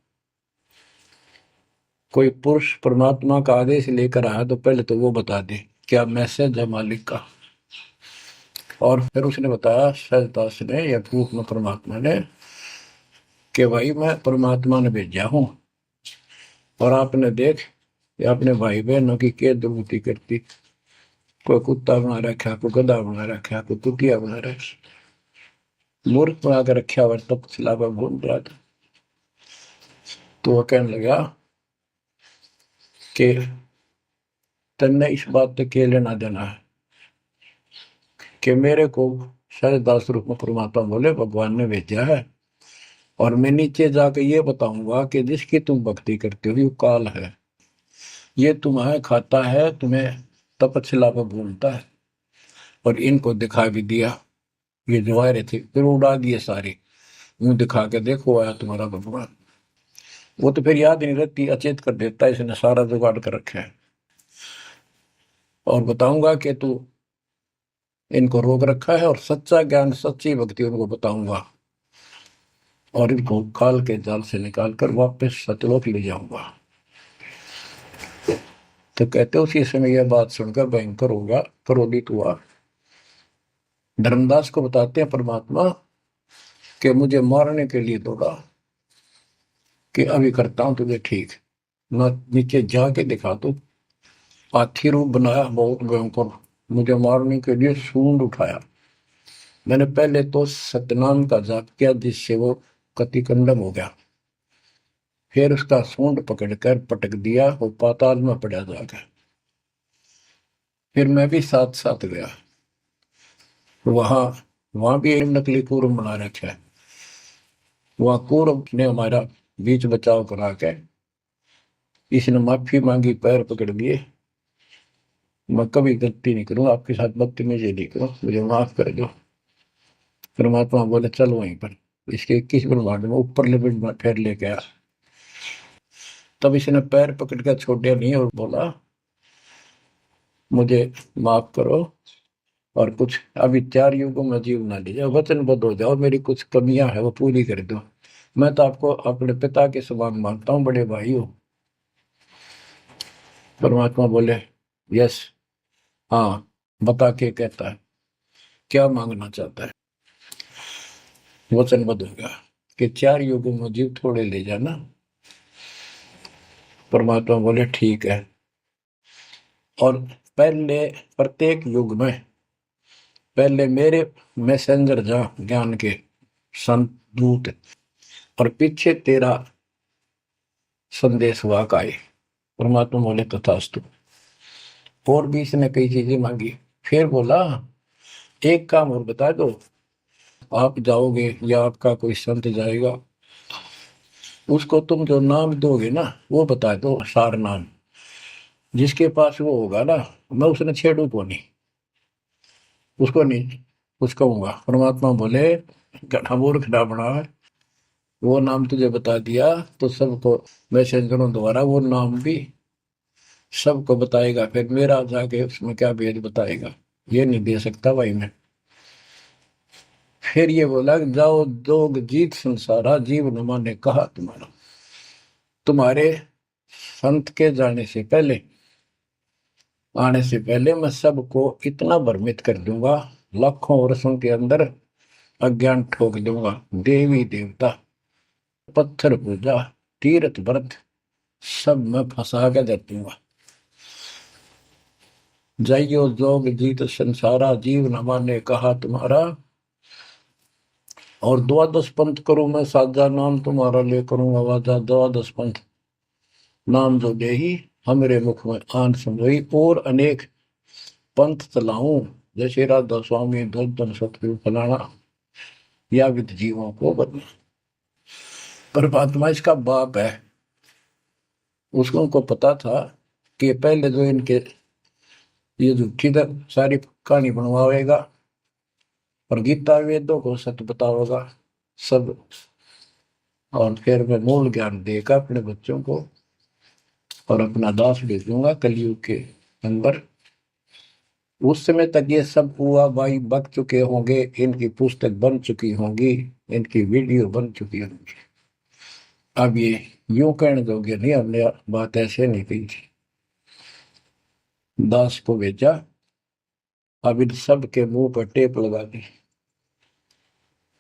कोई पुरुष परमात्मा का आदेश लेकर आया तो पहले तो वो बता दे क्या मैसेज है मालिक का। और फिर उसने बताया सहजदास ने या रूप में परमात्मा ने कि भाई मैं परमात्मा ने भेजा हूं, और आपने देख अपने भाई बहनों की क्या दुर्गति करती, कोई कुत्ता बना रखा, कोई गधा बना रखा, कोई कुतिया बना रखा, मूर्ख बना कर रखा हुआ तपस्या पर भूल रहा था। तो वह कहने लगा कि तन्ने इस बात से क्या लेना देना है कि मेरे को सहजदास रूप में परमात्मा बोले भगवान ने भेजा है, और मैं नीचे जाकर ये बताऊंगा कि जिसकी तुम भक्ति करते हो ये काल है, ये तुम्हें खाता है, तुम्हें तपस्या पर भूलता है। और इनको दिखा भी दिया, ये जो आ रहे थे फिर उड़ा दिए सारे, यूं दिखा के देखो आया तुम्हारा भगवान। वो तो फिर याद नहीं रहती, अचेत कर देता है, इसने सारा जुगाड़ कर रखा है। और बताऊंगा कि तू इनको रोक रखा है, और सच्चा ज्ञान सच्ची भक्ति उनको बताऊंगा, और इनको काल के जाल से निकाल कर वापस सतलोक ले जाऊंगा। तो कहते उसी समय यह बात सुनकर भयंकर होगा, क्रोधित हुआ। धर्मदास को बताते हैं परमात्मा कि मुझे मारने के लिए दौड़ा कि अभी करता हूं तुझे ठीक, न नीचे जाके दिखा दो। हाथी रूप बनाया बहुत भयंकर, मुझे मारने के लिए सूंड उठाया। मैंने पहले तो सतनाम का जाप किया जिससे वो कतिकंडम हो गया, फिर उसका सूंड पकड़कर पटक दिया, वो पाताल में पड़ा जाकर। फिर मैं भी साथ साथ गया, वहां भी एक नकली कूर्म बना रखा है, वहां कूर्म ने हमारा बीच बचाव करा के इसने माफी मांगी, पैर पकड़ लिए, मैं कभी गलती नहीं करूँ आपके साथ, बदतमीजी नहीं करूँ, मुझे माफ कर दो। परमात्मा बोले चल वहीं पर इसके 21 ब्रह्मांड में ऊपर लिमिट फिर लेके आया। तब इसने पैर पकड़ कर छोड़े नहीं और बोला मुझे माफ करो, और कुछ अभी 4 युगों में जीव ना लीजिए, वचनबद्ध हो जाओ, मेरी कुछ कमियां है वो पूरी कर दो, मैं तो आपको अपने पिता के समान मानता हूँ, बड़े भाई हो। परमात्मा बोले यस, हाँ, बता के कहता है क्या मांगना चाहता है। वचनबद्ध हो गया कि 4 युगों में जीव थोड़े ले जाना। परमात्मा बोले ठीक है। और पहले प्रत्येक युग में पहले मेरे मैसेंजर जा ज्ञान के संत दूत, और पीछे तेरा संदेश वाहक आए। परमात्मा बोले तथास्तु। और भी इसने कई चीजें मांगी। फिर बोला एक काम और बता दो, आप जाओगे या आपका कोई संत जाएगा, उसको तुम जो नाम दोगे ना वो बता दो, सार नाम। जिसके पास वो होगा ना, मैं उसने छेड़ू को नहीं, उसको नहीं कुछ कहूंगा। परमात्मा बोले गधा मूर्ख ना बना, वो नाम तुझे बता दिया तो सबको मैसेंजरों द्वारा वो नाम भी सबको बताएगा, फिर मेरा जाके उसमें क्या भेद बताएगा, ये नहीं दे सकता भाई मैं। फिर ये बोला जाओ दोग जीत संसारा, जीव न माने कहा तुम्हारा। तुम्हारे संत के जाने से पहले, आने से पहले मैं सबको इतना भ्रमित कर दूंगा, लाखों वर्षों के अंदर अज्ञान ठोक दूंगा। देवी देवता, पत्थर पूजा, तीर्थ व्रत सब मैं फंसा के दे दूंगा। जाइयो जोग जीत संसारा, जीव न माने कहा तुम्हारा। और द्वादश पंथ करूं मैं साजा, नाम तुम्हारा ले करूं आवाजा। द्वादश पंथ नाम जो देही, हमरे मुख में आन समझोई। और अनेक पंथ चलाऊं, जैसे राधा स्वामी, धन सतगुरु फलाना, या विद जीवों को बदला। परमात्मा इसका बाप है। उसको पता था कि पहले जो इनके ये झूठी सारी कहानी बनवाएगा और गीता वेदों को सत्य बताओगा सब, और फिर मैं मूल ज्ञान देगा अपने बच्चों को, और अपना दास भेजूंगा कलयुग के अंदर। उस समय तक ये सब हुआ भाई बक चुके होंगे, इनकी पुस्तक बन चुकी होंगी, इनकी वीडियो बन चुकी होंगी। अब ये यूं कहने दोगे नहीं, हमने बात ऐसे नहीं कही थी। दास को भेजा, अब इन सब के मुंह पर टेप लगा दी,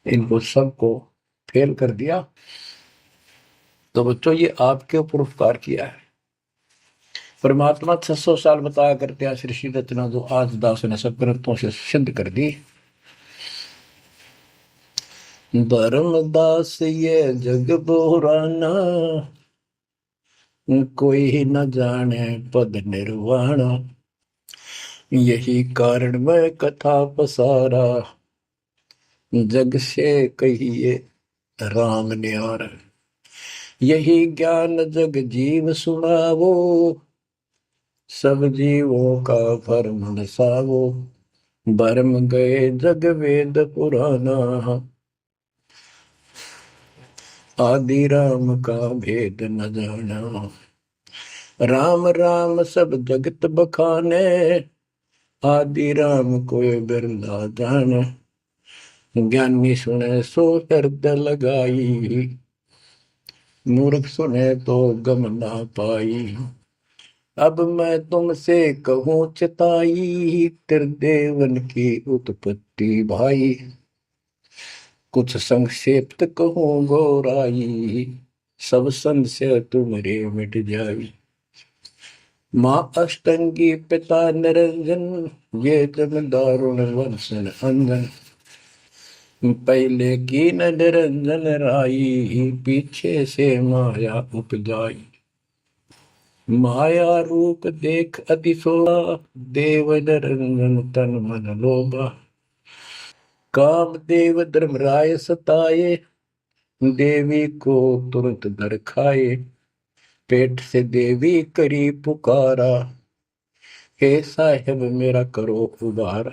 इनको सबको फेल कर दिया। तो बच्चों ये आपके ऊपर उपकार किया है। परमात्मा 600 साल बताया करते हैं सृष्टि रचना, जो आज दास ने सब ग्रंथों से सिद्ध कर दी। धर्मदास ये जग बोराना, कोई न जाने पद निर्वाणा। यही कारण मैं कथा पसारा, जग से कहिए राम न्यारा। यही ज्ञान जग जीव सुनावो, सब जीवों का भरम नसावो। भरम गए जग वेद पुराना, आदि राम का भेद न जाना। राम राम सब जगत बखाने, आदि राम कोई बिरला जाने। ज्ञानी सुने सो हृदय लगाई, मूर्ख सुने तो गम ना पाई। अब मैं तुमसे कहूँ चिताई, त्रिदेवन की उत्पत्ति भाई। कुछ संक्षेप्त कहूँ गौराई, सब संशय तुमरे मिट जाई। माँ अष्टंगी पिता निरंजन, ये जन दारुण वंशन अंजन। पहले की न निरंजन राई, पीछे से माया उपजाई। माया रूप देख अतिशोभा, देव निरंजन तन मन लोभा। काम देव धर्मराय सताए, देवी को तुरंत दर खाए। पेट से देवी करी पुकारा, हे साहेब मेरा करो उबार।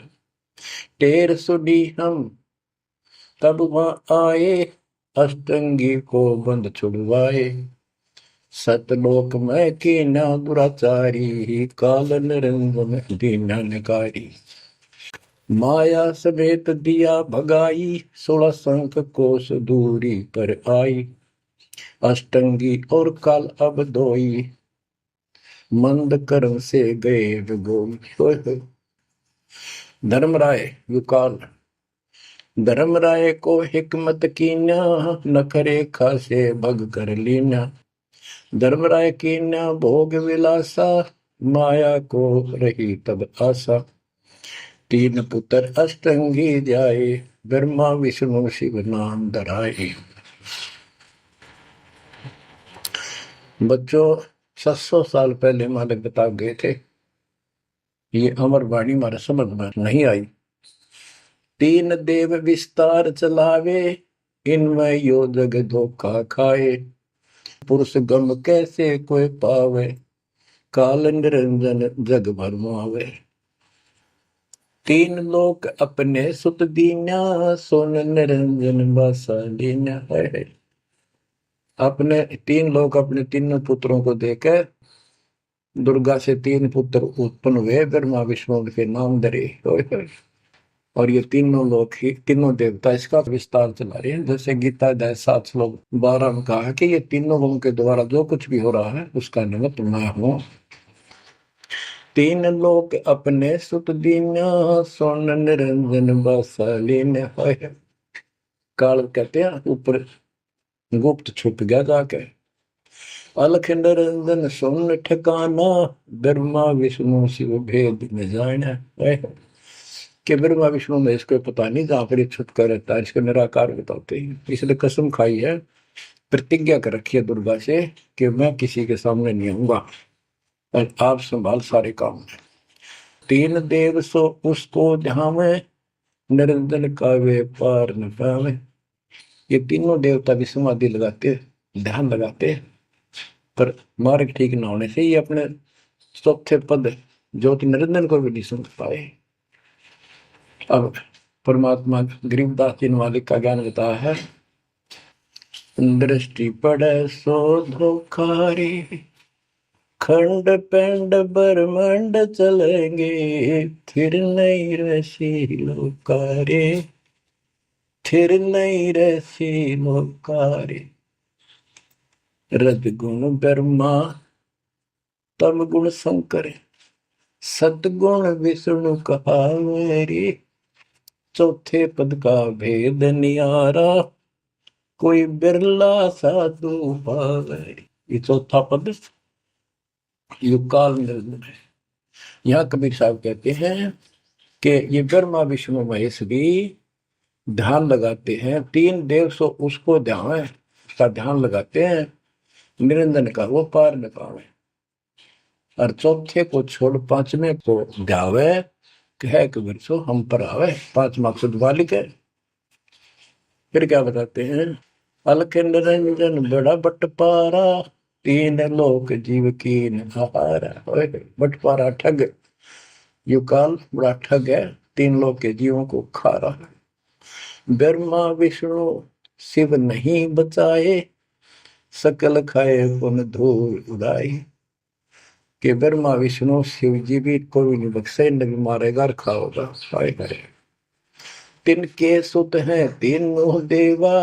टेर सुनी हम तब वहां आए, अष्टंगी को बंद छुड़वाए। सतलोक में कीना दुराचारी, काल निरंजन दीना निकारी। माया समेत दिया भगाई, 16 संख कोस दूरी पर आई। अष्टंगी और काल अब दोई, मंद कर्म से गए विगोल। धर्मराय युकाल, धर्मराय को हिकमत कीन्या, न करे खासे भग कर लीन्या। धर्मराय कीन्या भोग विलासा, माया को रही तब आशा। तीन पुत्र अष्टंगी जाए, ब्रह्मा विष्णु शिव नाम धराए। बच्चों 700 साल पहले मालिक बता गए थे, ये अमर वाणी हमारे समझ में नहीं आई। तीन देव विस्तार चलावे, इनमें यो जग धोखा खाए। पुरुष गम कैसे कोई पावे, काल निरंजन जग भरमावे। तीन लोक अपने सुत दीन्या, सोन निरंजन बासा लीन्या है। अपने तीन लोग अपने तीनों पुत्रों को देकर दुर्गा से तीन पुत्र उत्पन्न हुए, ब्रह्मा विष्णु के नाम धरे। और ये तीनों लोग ही तीनों देवता इसका विस्तार चला रहे हैं। जैसे गीता अध्याय 7 श्लोक 12 में कहा कि ये तीनों लोगों के द्वारा जो कुछ भी हो रहा है उसका निमित्त मैं हूं। तीन लोग अपने सुत दीन्या, सोन निरंजन बासा लीन्या है। काल कहते हैं ऊपर गुप्त छुप गया जाके। अलख निरंजन सुन ठिकाना, ब्रह्मा विष्णु शिव भेद न जाना। कि ब्रह्मा विष्णु में इसको पता नहीं, जहां पर छुटका रहता है इसको निराकार बताते हैं। इसलिए कसम खाई है, प्रतिज्ञा कर रखी है दुर्गा से कि मैं किसी के सामने नहीं आऊंगा और आप संभाल सारे काम। तीन देव सो उसको ध्यावे, निरंजन का वे पार न पावे। ये तीनों देवता भी समाधि लगाते, ध्यान लगाते, पर मार्ग ठीक न होने से ये अपने चौथे पद ज्योति निरंजन को भी नहीं समझ पाए। अब परमात्मा गरीबदास जी मालिक का ज्ञान बताया है। दृष्टि पड़े सो धोखारी, खंड पेंड ब्रह्मांड चलेंगे, फिर नहीं रसी लोकारे, फिर नहीं रसी लोकारे। रज गुण ब्रह्मा तम गुण शंकर, सदगुण विष्णु कहावेरी। चौथे पद का भेद नियारा, कोई बिरला साधु पावे। ये चौथा पद युकाल निरंजन है। यहाँ कबीर साहब कहते हैं कि ये ब्रह्मा विष्णु महेश भी ध्यान लगाते हैं। तीन देव सो उसको ध्यान है, उसका ध्यान लगाते हैं, निरंजन का वो पार न पावे। और चौथे को छोड़ पांचवें को ध्यावे, कह कबीर सो हम पर आवे। पांच मकसद वालिक है। फिर क्या बताते हैं, अलख निरंजन बड़ा बटपारा, तीन लोक जीव कीन आहारा। बटपारा ठग, युकाल बड़ा ठग है, तीन लोक के जीवों को खा रहा है। ब्रह्मा विष्णु शिव नहीं बचाए, सकल खाए पुन धूल उड़ाए। कि ब्रह्मा विष्णु शिव जी भी कोई नहीं बख्शे, न भी मारेगा और खाओगा। तिनके सुत हैं तीनों देवा,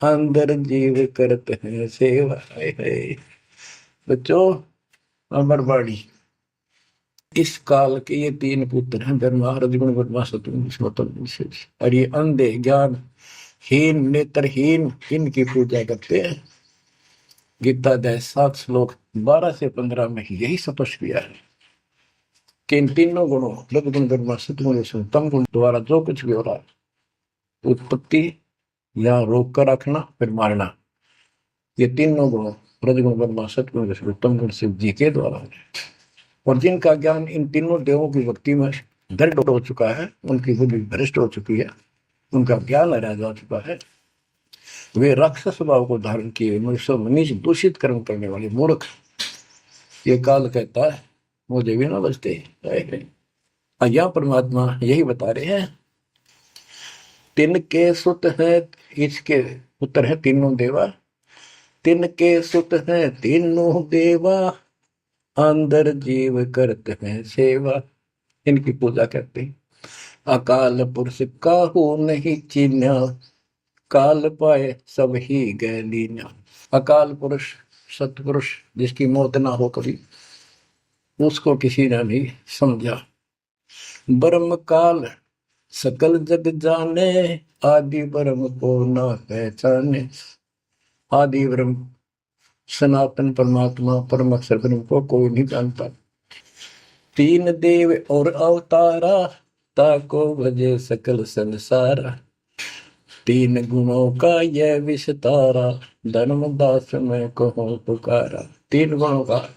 अंदर जीव करते हैं सेवा। बच्चों अमरवाणी, इस काल के ये तीन पुत्र हैं, ब्रह्मा रजगुण ब्रह्मा सतगुण विष्णु। और ये अंधे ज्ञान हीन नेत्रहीन इनकी पूजा करते हैं। गीता अध्याय 7 श्लोक 12 से 15 में यही स्पष्ट किया है कि इन तीनों गुणों रजगुण ब्रह्मा सतगुण विष्णु तम गुण द्वारा जो कुछ भी हो रहा है, उत्पत्ति या रोक कर रखना फिर मारना, ये तीनों गुण रजगुण ब्रह्मा सतगुण विष्णु तम गुण शिव जी के द्वारा है। और जिनका ज्ञान इन तीनों देवों की भक्ति में दृढ़ हो चुका है, उनकी बुद्धि भ्रष्ट हो चुकी है, उनका ज्ञान हरा जा चुका है, वे राक्षस स्वभाव को धारण किए मनुष्य दूषित कर्म करने वाले मूर्ख, ये काल कहता है मुझे भी ना बचते। यहाँ परमात्मा यही बता रहे हैं, तिनके सुत हैं, इसके पुत्र हैं तीनों देवा, तिनके सुत हैं तीनों देवा, अंदर जीव करते हैं सेवा। इनकी पूजा करते हैं। अकाल पुरुष काहू नहीं चीन्या, काल पाए सब ही गए लीन्या। अकाल पुरुष सतपुरुष जिसकी मौत ना हो कभी, उसको किसी ने नहीं समझा। ब्रह्म काल सकल जग जाने, आदि ब्रह्म को ना पहचाने। आदि ब्रह्म सनातन परमात्मा परम अक्षर ब्रह्म को कोई नहीं जानता। तीन देव और अवतारा, ताको भजे सकल संसारा। तीन गुणों का यह विस्तारा, धर्मदास में कहो पुकारा। तीन गुणों का,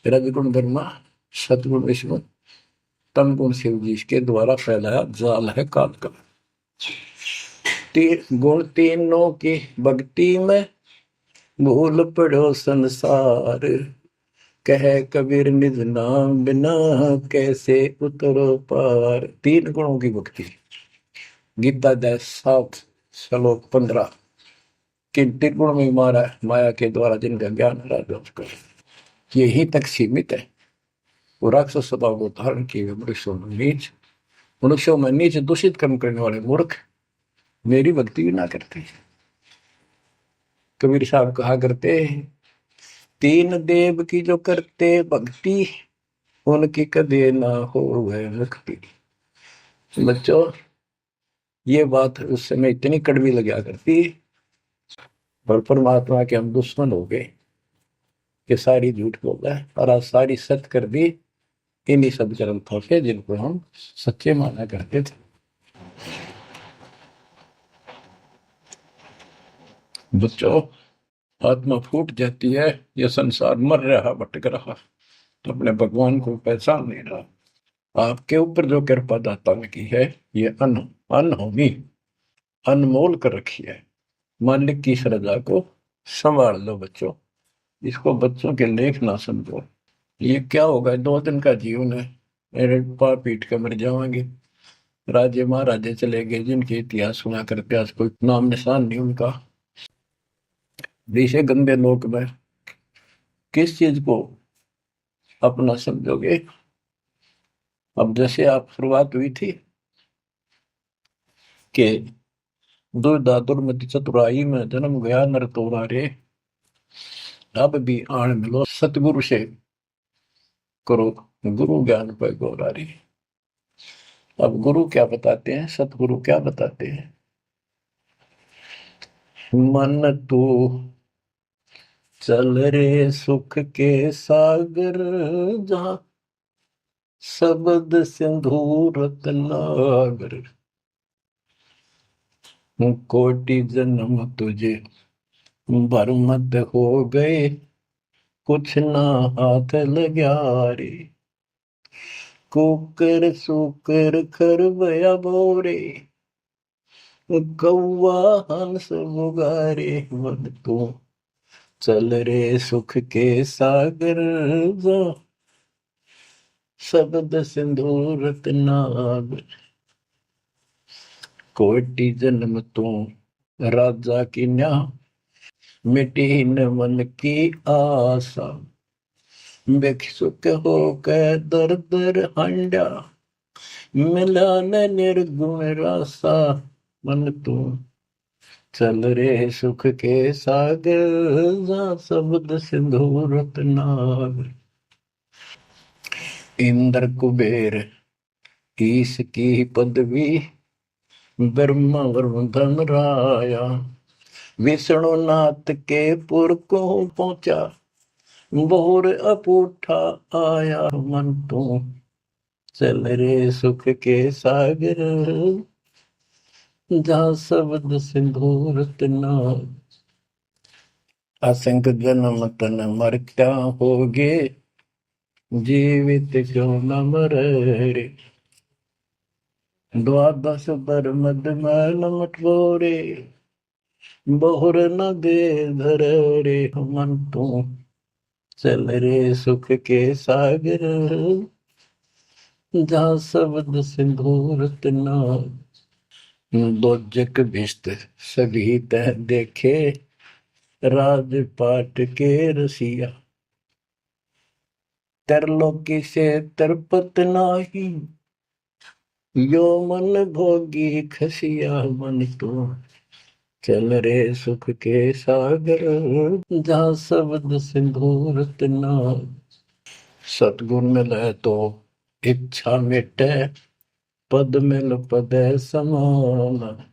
रजगुण ब्रह्मा, सतगुण विष्णु, तम गुण शिव जी के द्वारा फैलाया जाल है काल का। तीन गुण तीनों की भक्ति में, भूल पड़ो संसार। कह कबीर निज नाम बिना, कैसे उतरो पार। तीन गुणों की भक्ति। गीता 7:15। किन तीन गुण में मारा माया के द्वारा जिनका ज्ञान कर यही तक सीमित है। वो राक्षस स्वभाव को धारण किए मनुष्यों में नीच दूषित कर्म करने वाले मूर्ख मेरी भक्ति भी ना करते। कबीर साहब कहा करते, तीन देव की जो करते भक्ति, उनकी कदे ना हो वह मुक्ति। बच्चों, ये बात उस समय इतनी कड़वी लगा करती, पर परमात्मा के हम दुश्मन हो गए कि सारी झूठ बोल रहा है और आज सारी सत्य कर दी इन्हीं सब ग्रंथों से जिनको हम सच्चे माना करते थे। बच्चों, आत्मा फूट जाती है, यह संसार मर रहा भटक रहा, तो अपने भगवान को पहचान नहीं रहा। आपके ऊपर जो कृपा दाता ने की है, ये अनहोनी अनमोल कर रखी है। मालिक की श्रद्धा को संभाल लो बच्चों, इसको बच्चों के लेख ना समझो। ये क्या होगा, 2 दिन का जीवन है, मेरे पार पीट कर मर जाओगे। राजे महाराजे चले गए जिनके इतिहास सुना करते, आज कोई नाम निशान नहीं उनका। विषय गंदे लोक में किस चीज को अपना समझोगे। अब जैसे आप शुरुआत हुई थी कि दुर्धा दुर्मति चतुराई में जन्म गया नर तोरा रे, अब भी आण मिलो सतगुरु से करो गुरु ज्ञान पर गौरा रे। अब गुरु क्या बताते हैं, सतगुरु क्या बताते हैं। मन तू चल रे सुख के सागर, जहां शब्द सिंधु रत्नागर। कोटि जन्म तुझे भरमत हो गए, कुछ ना हाथ लग्या रे। कुकर सुकर खरबया बोरे, कौवा हंस बुगारे। मन तू चल रे सुख के सागर, शब्द सिंधु रत्नागर। कोटि जन्म तू राजा की न्या, मिटी न मन की आशा। भिक्षुक होकर दर दर हंडा, मिला न निर्गुण रासा। मन तू चल रे सुख के सागर, जा शब्द सिंधु रत्नागर। इंद्र कुबेर ईश की पदवी, ब्रह्मा वरुण धन राया। विष्णु नाथ के पुर को पहुंचा, बोर अपूठा आया। मन तू चल रे सुख के सागर, जहाँ शब्द सिंधु रत्नागर। असंख्य जन्म तन मरता होगे, जीवित क्यों न मरे रे। द्वादश बर मद मैल मटोरे, बहुर न दे धर रे। मन तू चल रे सुख के सागर, जहाँ शब्द सिंधु रत्नागर। दोजक भिष्ट सभी तह देखे, राजपाट के रसिया। तरलोकी से तरपत नाही, यो मन भोगी खसिया। मन तो चल रे सुख के सागर, जहाँ शब्द सिंधु रत्नागर। सतगुण मिले तो इच्छा मिटे, पद मिल पद समान।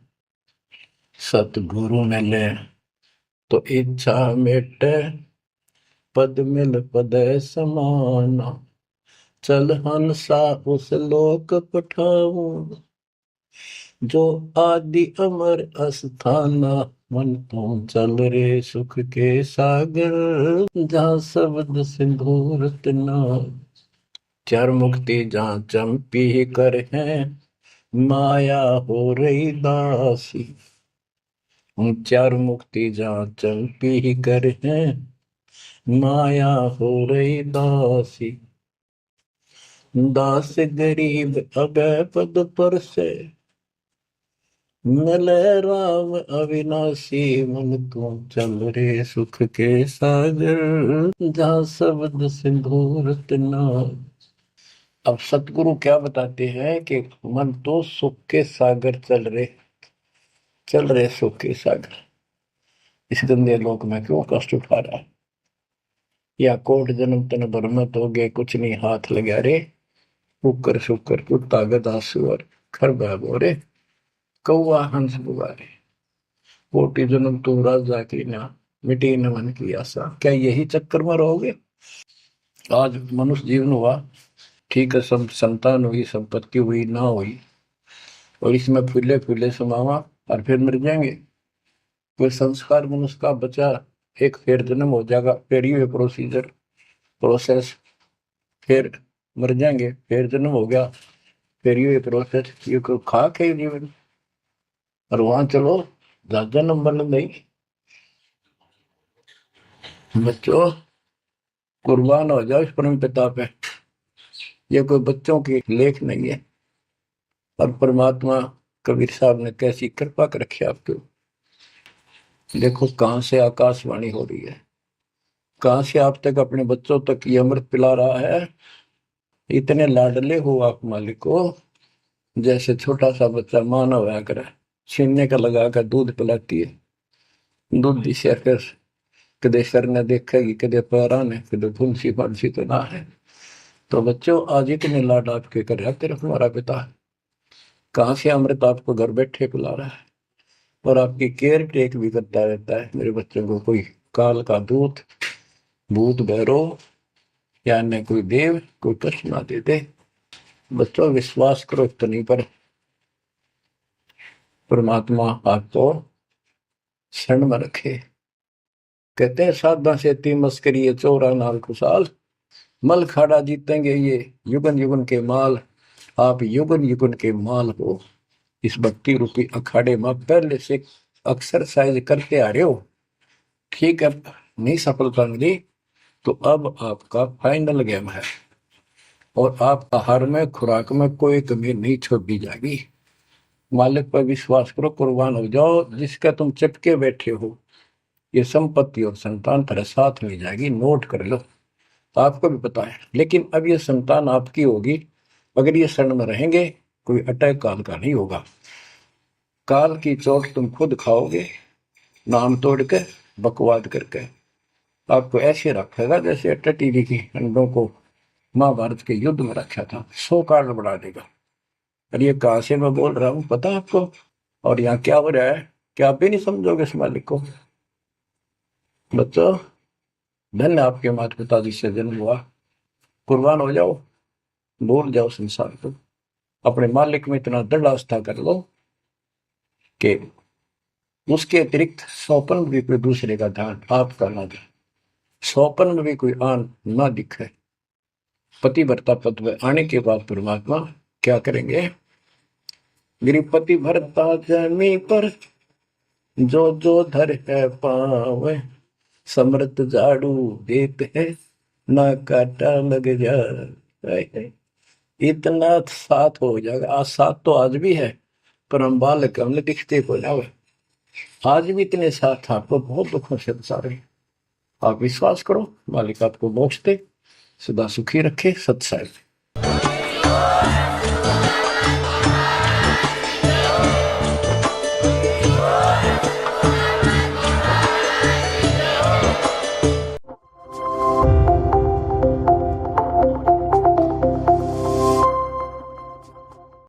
सतगुरु मिले तो इच्छा मिटे, पद मिल पद समान। चल हंसा उस लोक पठाऊं, जो आदि अमर अस्थाना। मन तुम चल रे सुख के सागर, जहाँ शब्द सिंदूर तना। चार मुक्ति जहाँ चंपी कर है, माया हो रही दासी। चार मुक्ति जहाँ चंपी कर है, माया हो रही दासी। दास गरीब अभय पद पर से, मिले राम अविनाशी। मन तुम चल रे सुख के सागर, जहाँ शब्द सिंदूर तना। अब सतगुरु क्या बताते हैं कि मन तो सुख के सागर चल रहे सुख के सागर। इस गंदे लोक में क्यों कष्ट उठा रहा है? या कोट जन्म तन भरमत हो गए, कुछ नहीं हाथ लगा रे। कुकर शुकर कुत्ता गधा सुअर, खरबा बोरे, कौआ हंस बुआरे। कोटि जन्म तू राजा की ना, मिटी न मन की आशा। क्या यही चक्कर में रहोगे? आज मनुष्य जीवन हुआ, ठीक है, संतान हुई, संपत्ति हुई ना हुई, और इसमें फूले फूले समावा और फिर मर जाएंगे। कोई संस्कार मनुष्य का बचा, एक फिर जन्म हो जाएगा, फिर ये प्रोसेस, फिर मर जाएंगे, फिर जन्म हो गया, फिर ये प्रोसेस। ये कोई खाक है जीवन? और वहां चलो ज्यादा नंबर नहीं। बच्चों कुर्बान हो जाओ इस परम पिता पे। ये कोई बच्चों की लेख नहीं है। और परमात्मा कबीर साहब ने कैसी कृपा कर रखी आपको। देखो कहां से आकाशवाणी हो रही है, कहां से आप तक अपने बच्चों तक ये अमृत पिला रहा है। इतने लाडले हो आप मालिक को, जैसे छोटा सा बच्चा माना हुआ करे, छीनने का लगा कर दूध पिलाती है। दूध दी शेर कदे सर ने देखेगी, कदे पैरा ने, कदे फुंसी फांसी तो ना है। तो बच्चों आज इतने लाड आपके कर रहा तेरा हमारा पिता, कहां से अमृत आपको घर बैठे पिला रहा है, और आपकी केयर टेक भी करता रहता है। मेरे बच्चों को कोई काल का दूत, भूत भैरव या अन्य कोई देव कोई कष्ट ना दे दे। बच्चों विश्वास करो इतनी पर, परमात्मा आपको शरण में रखे। कहते हैं साधा से ती मस्करी है, चौरा नाल खुशाल। मल खाड़ा जीतेंगे ये युगन युगन के माल। आप युगन युगन के माल हो। इस भक्ति रूपी अखाड़े में पहले से एक्सरसाइज करते आ रहे हो, ठीक है, नहीं सफलता मिली तो अब आपका फाइनल गेम है, और आप आहार में खुराक में कोई कमी नहीं छोड़ी जाएगी। मालिक पर विश्वास करो, कुर्बान हो जाओ। जिसका तुम चिपके बैठे हो, ये संपत्ति और संतान तेरे साथ मिल जाएगी, नोट कर लो। आपको भी पता है, लेकिन अब ये संतान आपकी होगी अगर ये शरण में रहेंगे। कोई अटैक काल का नहीं होगा, काल की चोट तुम खुद खाओगे, नाम तोड़ के बकवाद करके। आपको ऐसे रखेगा जैसे टीवी की अंडों को महाभारत के युद्ध में रखा था, 100 कार्ड बढ़ा देगा। और ये कहां से मैं बोल रहा हूँ पता है आपको? और यहाँ क्या हो रहा है, क्या आप भी नहीं समझोगे इस मालिक को? बच्चों धन्य आपके माता पिता जिससे जन्म हुआ, कुर्बान हो जाओ, भूल जाओ संसार को, अपने मालिक में इतना दृढ़ आस्था कर लो कि उसके अतिरिक्त सौपन में भी कोई दूसरे का ध्यान आपका ना दे, सौपन में भी कोई आन ना दिखे। पतिव्रता पद में आने के बाद परमात्मा क्या करेंगे? गिरिपति भरता जमी पर, जो जो धर है पावे। समृत झाड़ू देते है, ना काटा लग जाए। इतना साथ हो जाएगा। आज साथ तो आज भी है, पर हम बालक हमने दिखते को जावे। आज भी इतने साथ आपको बहुत दुखों से बचा रहे। आप विश्वास करो, मालिक आपको मोक्ष दे, सदा सुखी रखे, सत्संग।